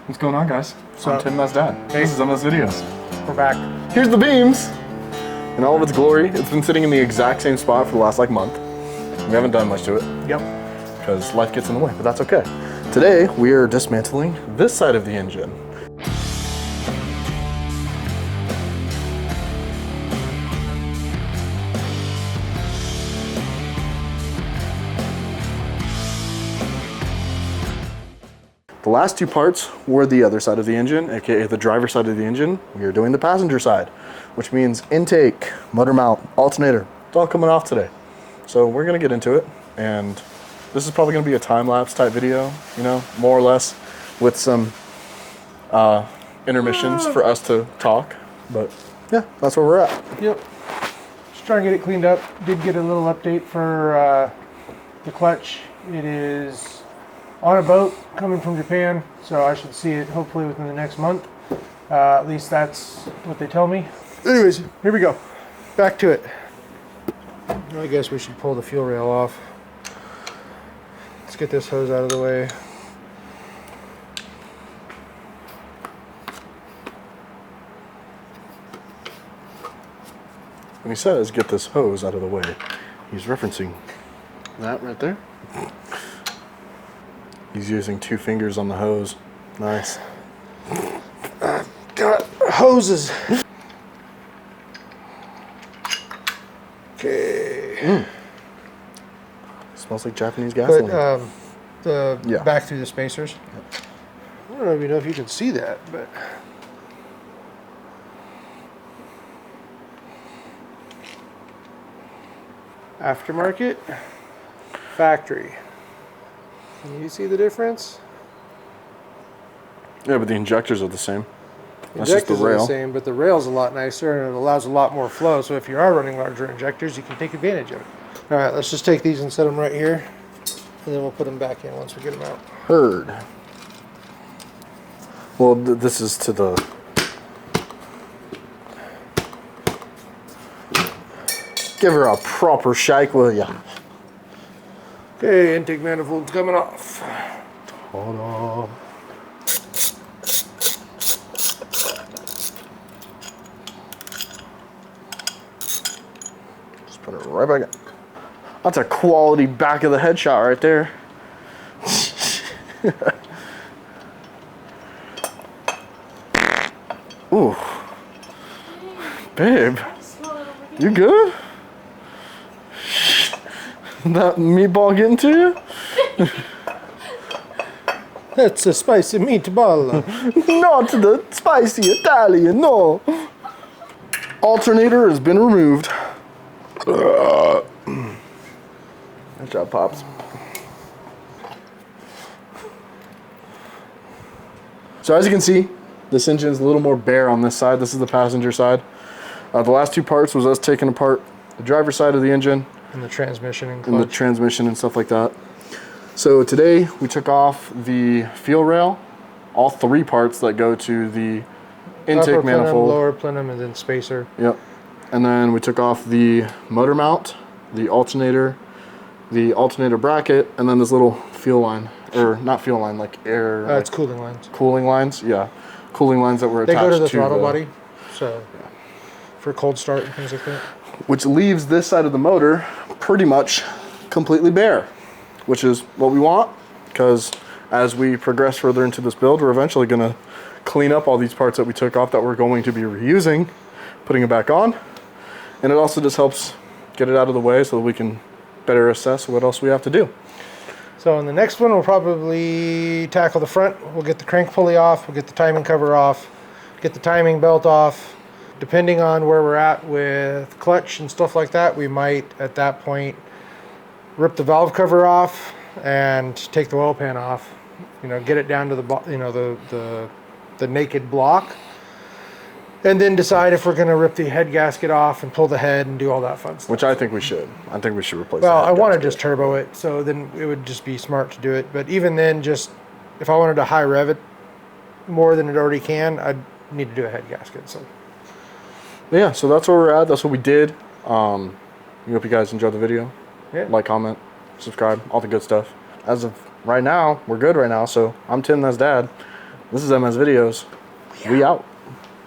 What's going on, guys? So, I'm Tim, that's Dad. Hey. This is MS Videos. We're back. Here's the beams in all of its glory. It's been sitting in the exact same spot for the last month. We haven't done much to it. Yep. Because life gets in the way, but that's okay. Today we are dismantling this side of the engine. The last two parts were the other side of the engine, aka the driver's side of the engine. We are doing the passenger side, which means intake, motor mount, alternator. It's all coming off today. So we're gonna get into it, and this is probably gonna be a time-lapse type video, you know, more or less, with some intermissions for us to talk. But yeah, that's where we're at. Yep. Just trying to get it cleaned up. Did get a little update for the clutch. It is on a boat coming from Japan, so I should see it hopefully within the next month. At least that's what they tell me. Anyways, here we go. Back to it. I guess we should pull the fuel rail off. Let's get this hose out of the way. When he says get this hose out of the way, he's referencing that right there. He's using 2 fingers on the hose. Nice. Got hoses. Okay. Smells like Japanese gasoline. But back through the spacers. Yep. I don't even know if you can see that, but aftermarket, factory. Can you see the difference? Yeah, but the injectors are the same. That's Injectors just the rail. are the same, but the rail's a lot nicer and it allows a lot more flow. So if you are running larger injectors, you can take advantage of it. All right, let's just take these and set them right here, and then we'll put them back in once we get them out. Heard. Well, this is to the... Give her a proper shake, will ya? Okay, intake manifold's coming off. Ta-da. Just put it right back in. That's a quality back of the head shot right there. Ooh. Babe, you good? That meatball getting to you? That's a spicy meatball. Not the spicy Italian, no. Alternator has been removed. Nice job, Pops. So as you can see, this engine is a little more bare on this side. This is the passenger side. The last 2 parts was us taking apart the driver's side of the engine. And the transmission and clutch. And the transmission and stuff like that. So today we took off the fuel rail, all 3 parts that go to the intake upper manifold. Plenum, lower plenum, and then spacer. Yep. And then we took off the motor mount, the alternator bracket, and then this little fuel line, or not fuel line, like air. It's cooling lines. Cooling lines, yeah. Cooling lines that were attached to the throttle body, so for cold start and things like that. Which leaves this side of the motor pretty much completely bare, which is what we want, because as we progress further into this build, we're eventually going to clean up all these parts that we took off that we're going to be reusing, putting it back on, and it also just helps get it out of the way so that we can better assess what else we have to do. So in the next one, we'll probably tackle the front. We'll get the crank pulley off, we'll get the timing cover off, get the timing belt off. Depending on where we're at with clutch and stuff like that, we might at that point rip the valve cover off and take the oil pan off. You know, get it down to the the naked block, and then decide if we're going to rip the head gasket off and pull the head and do all that fun stuff. Which I think we should. I think we should replace. Well, the I want to gasket. just turbo it, so then it would just be smart to do it. But even then, just if I wanted to high rev it more than it already can, I'd need to do a head gasket. So. Yeah, so that's where we're at. That's what we did. We hope you guys enjoyed the video. Yeah. Like, comment, subscribe, all the good stuff. As of right now, we're good right now. So I'm Tim, that's Dad. This is MS Videos. We out.